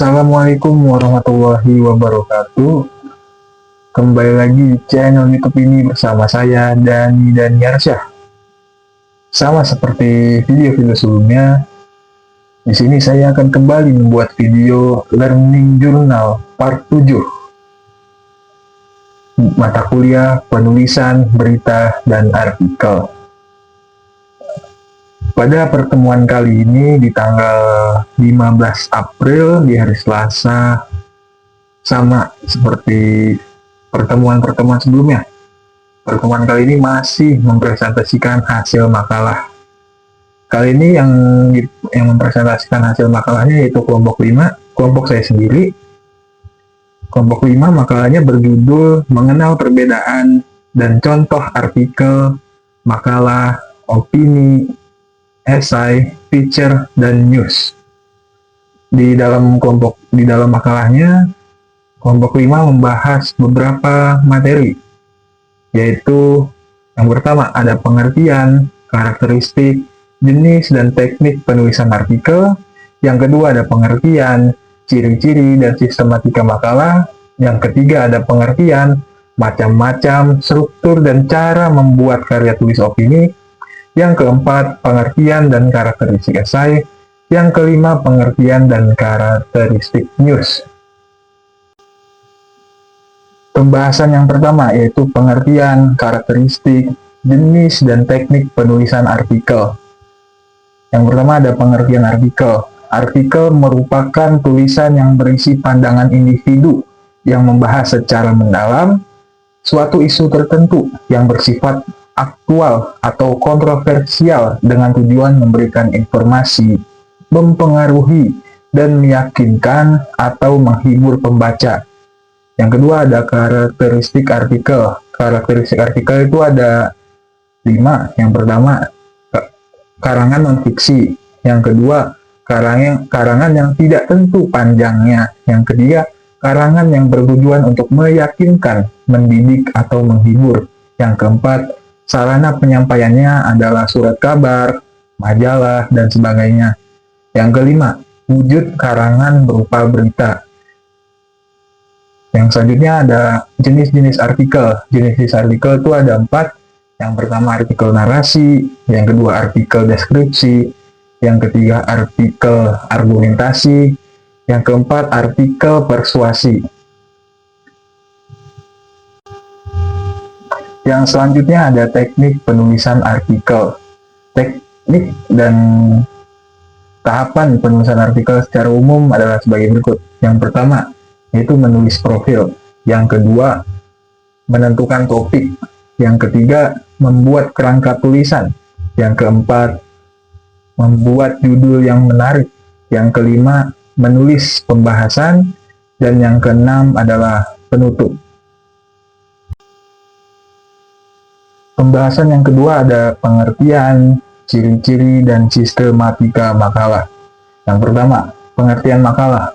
Assalamualaikum warahmatullahi wabarakatuh. Kembali lagi di channel YouTube ini bersama saya Dani Daniarsyah. Sama seperti video-video sebelumnya, di sini saya akan kembali membuat video Learning Journal Part 7. Mata kuliah penulisan berita dan artikel. Pada pertemuan kali ini di tanggal 15 April di hari Selasa, sama seperti pertemuan-pertemuan sebelumnya. Pertemuan kali ini masih mempresentasikan hasil makalah. Kali ini yang mempresentasikan hasil makalahnya yaitu kelompok 5, kelompok saya sendiri. Kelompok 5 makalahnya berjudul Mengenal Perbedaan dan Contoh Artikel, Makalah, Opini, Esai, Feature, dan News. Di dalam makalahnya, kelompok 5 membahas beberapa materi, yaitu yang pertama ada pengertian, karakteristik, jenis, dan teknik penulisan artikel. Yang kedua ada pengertian, ciri-ciri, dan sistematika makalah. Yang ketiga ada pengertian, macam-macam, struktur, dan cara membuat karya tulis opini. Yang keempat, pengertian dan karakteristik esai. Yang kelima, pengertian dan karakteristik news. Pembahasan yang pertama yaitu pengertian, karakteristik, jenis, dan teknik penulisan artikel. Yang pertama ada pengertian artikel. Artikel merupakan tulisan yang berisi pandangan individu yang membahas secara mendalam suatu isu tertentu yang bersifat aktual atau kontroversial dengan tujuan memberikan informasi, mempengaruhi, dan meyakinkan atau menghibur pembaca. Yang kedua ada karakteristik artikel. Karakteristik artikel itu ada 5. Yang pertama, karangan non-fiksi. Yang kedua, karangan yang tidak tentu panjangnya. Yang ketiga, karangan yang bertujuan untuk meyakinkan, mendidik, atau menghibur. Yang keempat, sarana penyampaiannya adalah surat kabar, majalah, dan sebagainya. Yang kelima, wujud karangan berupa berita. Yang selanjutnya ada jenis-jenis artikel. Jenis-jenis artikel itu ada 4. Yang pertama artikel narasi, yang kedua artikel deskripsi, yang ketiga artikel argumentasi, yang keempat artikel persuasi. Yang selanjutnya ada teknik penulisan artikel. Teknik dan tahapan penulisan artikel secara umum adalah sebagai berikut. Yang pertama, yaitu menulis profil. Yang kedua, menentukan topik. Yang ketiga, membuat kerangka tulisan. Yang keempat, membuat judul yang menarik. Yang kelima, menulis pembahasan. Dan yang keenam adalah penutup. Pembahasan yang kedua ada pengertian, ciri-ciri, dan sistematika makalah. Yang pertama, pengertian makalah.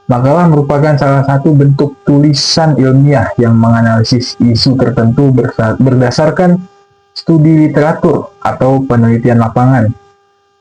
Makalah merupakan salah satu bentuk tulisan ilmiah yang menganalisis isu tertentu berdasarkan studi literatur atau penelitian lapangan.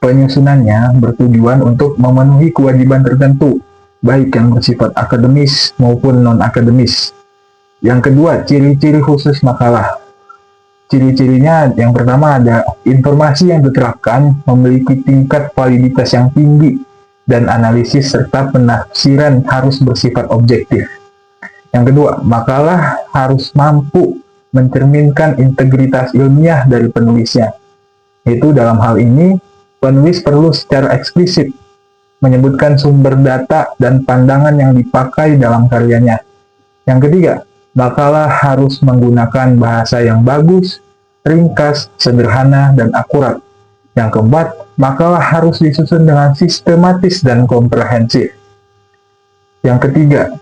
Penyusunannya bertujuan untuk memenuhi kewajiban tertentu, baik yang bersifat akademis maupun non-akademis. Yang kedua, ciri-ciri khusus makalah. Ciri-cirinya yang pertama ada informasi yang diterapkan memiliki tingkat validitas yang tinggi dan analisis serta penafsiran harus bersifat objektif. Yang kedua, makalah harus mampu mencerminkan integritas ilmiah dari penulisnya. Yaitu dalam hal ini, penulis perlu secara eksplisit menyebutkan sumber data dan pandangan yang dipakai dalam karyanya. Yang ketiga, makalah harus menggunakan bahasa yang bagus, ringkas, sederhana, dan akurat. Yang keempat, makalah harus disusun dengan sistematis dan komprehensif. Yang ketiga,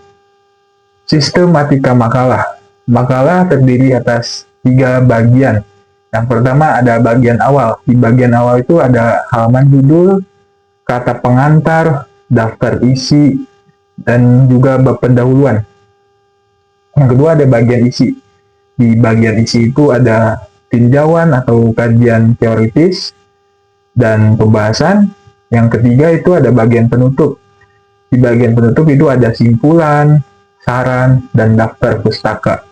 sistematika makalah. Makalah terdiri atas 3 bagian. Yang pertama ada bagian awal. Di bagian awal itu ada halaman judul, kata pengantar, daftar isi, dan juga bab pendahuluan. Yang kedua ada bagian isi. Di bagian isi itu ada tinjauan atau kajian teoritis dan pembahasan. Yang ketiga itu ada bagian penutup. Di bagian penutup itu ada simpulan, saran, dan daftar pustaka.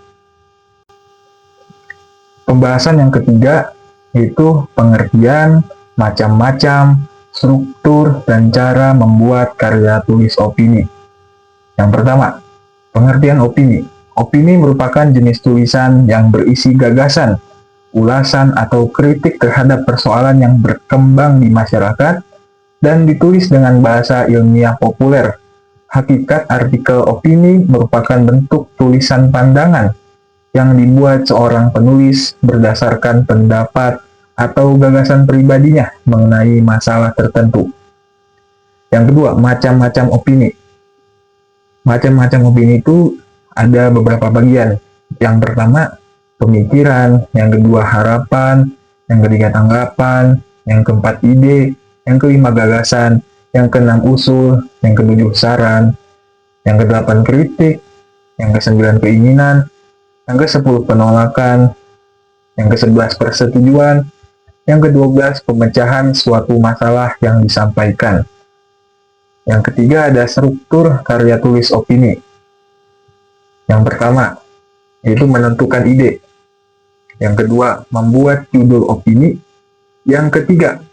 Pembahasan yang ketiga yaitu pengertian, macam-macam, struktur, dan cara membuat karya tulis opini. Yang pertama, pengertian opini. Opini merupakan jenis tulisan yang berisi gagasan, ulasan, atau kritik terhadap persoalan yang berkembang di masyarakat dan ditulis dengan bahasa ilmiah populer. Hakikat artikel opini merupakan bentuk tulisan pandangan yang dibuat seorang penulis berdasarkan pendapat atau gagasan pribadinya mengenai masalah tertentu. Yang kedua, macam-macam opini. Macam-macam opini itu ada beberapa bagian. Yang pertama, pemikiran. Yang kedua, harapan. Yang ketiga, tanggapan. Yang keempat, ide. Yang kelima, gagasan. Yang keenam, usul. Yang ketujuh, saran. Yang kedelapan, kritik. Yang kesembilan, keinginan. Yang ke-10, penolakan. Yang ke-11, persetujuan. Yang ke-12, pemecahan suatu masalah yang disampaikan. Yang ketiga ada struktur karya tulis opini. Yang pertama, yaitu menentukan ide. Yang kedua, membuat judul opini. Yang ketiga,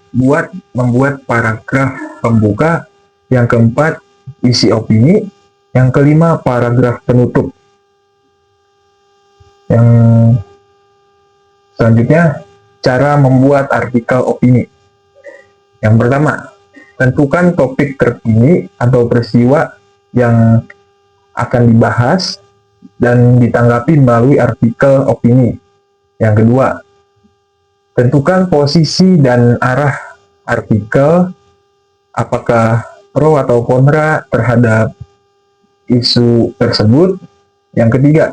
membuat paragraf pembuka. Yang keempat, isi opini. Yang kelima, paragraf penutup. Yang selanjutnya, cara membuat artikel opini. Yang pertama, tentukan topik terkini atau peristiwa yang akan dibahas dan ditanggapi melalui artikel opini. Yang kedua, tentukan posisi dan arah artikel, apakah pro atau kontra terhadap isu tersebut. Yang ketiga,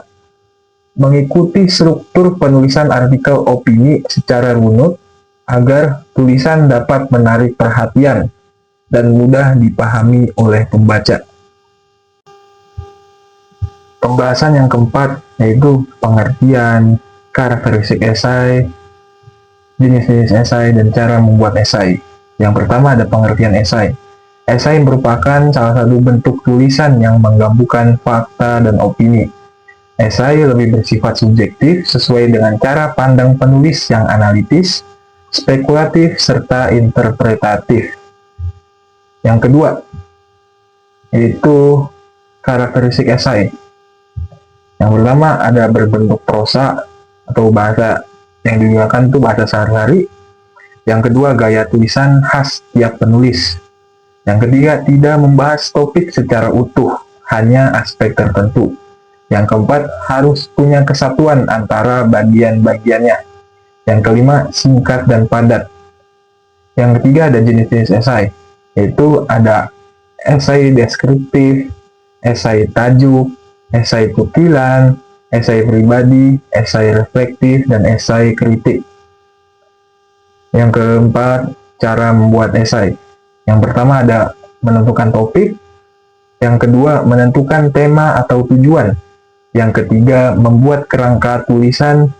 mengikuti struktur penulisan artikel opini secara runut agar tulisan dapat menarik perhatian dan mudah dipahami oleh pembaca. Pembahasan yang keempat yaitu pengertian, karakteristik esai, jenis-jenis esai, dan cara membuat esai. Yang pertama ada pengertian esai. Esai merupakan salah satu bentuk tulisan yang menggabungkan fakta dan opini. Esai lebih bersifat subjektif sesuai dengan cara pandang penulis yang analitis, spekulatif, serta interpretatif. Yang kedua, yaitu karakteristik esai. Yang pertama ada berbentuk prosa atau bahasa yang digunakan itu bahasa sehari-hari. Yang kedua, gaya tulisan khas tiap penulis. Yang ketiga, tidak membahas topik secara utuh, hanya aspek tertentu. Yang keempat, harus punya kesatuan antara bagian-bagiannya. Yang kelima, singkat dan padat. Yang ketiga ada jenis-jenis esai, yaitu ada esai deskriptif, esai tajuk, esai kutilan, esai pribadi, esai reflektif, dan esai kritik. Yang keempat, cara membuat esai. Yang pertama ada menentukan topik, yang kedua menentukan tema atau tujuan, yang ketiga membuat kerangka tulisan,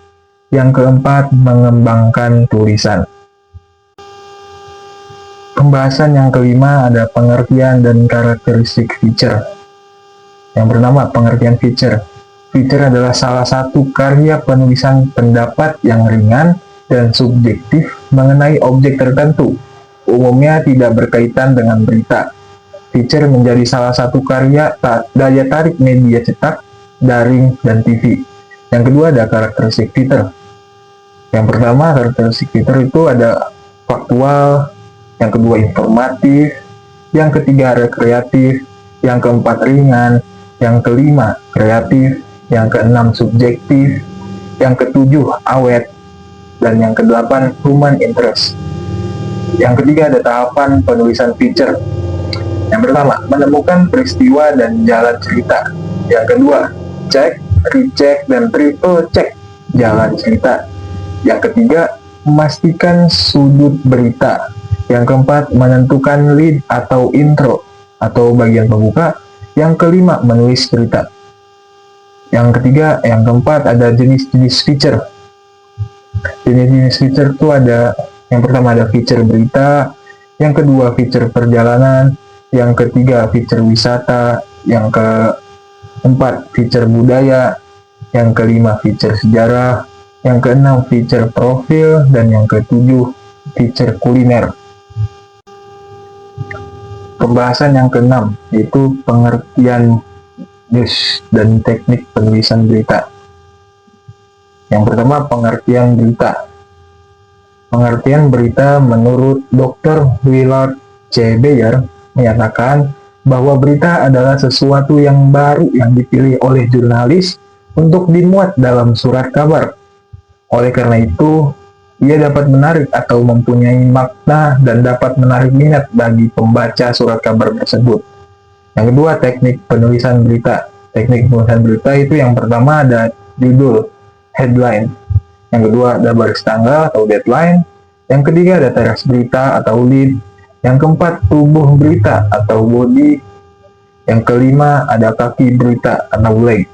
yang keempat mengembangkan tulisan. Pembahasan yang kelima ada pengertian dan karakteristik feature. Yang pertama, pengertian feature. Feature adalah salah satu karya penulisan pendapat yang ringan dan subjektif mengenai objek tertentu. Umumnya tidak berkaitan dengan berita. Feature menjadi salah satu karya daya tarik media cetak, daring, dan TV. Yang kedua ada karakteristik feature. Yang pertama, karakteristik feature itu ada faktual, yang kedua informatif, yang ketiga rekreatif, yang keempat ringan, yang kelima kreatif, yang keenam subjektif, yang ketujuh awet, dan yang kedelapan human interest. Yang ketiga ada tahapan penulisan feature. Yang pertama, menemukan peristiwa dan jalan cerita. Yang kedua, cek, recheck, dan triple check jalan cerita. Yang ketiga, memastikan sudut berita. Yang keempat, menentukan lead atau intro atau bagian pembuka. Yang kelima, menulis berita. Yang ketiga, yang keempat ada jenis-jenis feature. Jenis-jenis feature itu ada, yang pertama ada feature berita, yang kedua feature perjalanan, Yang ketiga, feature wisata. Yang keempat, feature budaya. Yang kelima, feature sejarah. Yang keenam, feature profil. Dan yang ketujuh, feature kuliner. Pembahasan yang keenam, yaitu pengertian news dan teknik penulisan berita. Yang pertama, pengertian berita. Pengertian berita menurut Dr. Willard C. Beyer menyatakan bahwa berita adalah sesuatu yang baru yang dipilih oleh jurnalis untuk dimuat dalam surat kabar. Oleh karena itu, ia dapat menarik atau mempunyai makna dan dapat menarik minat bagi pembaca surat kabar tersebut. Yang kedua, teknik penulisan berita. Teknik penulisan berita itu yang pertama ada judul, headline. Yang kedua ada baris tanggal atau deadline. Yang ketiga ada teks berita atau lead. Yang keempat, tubuh berita atau body. Yang kelima ada kaki berita atau leg.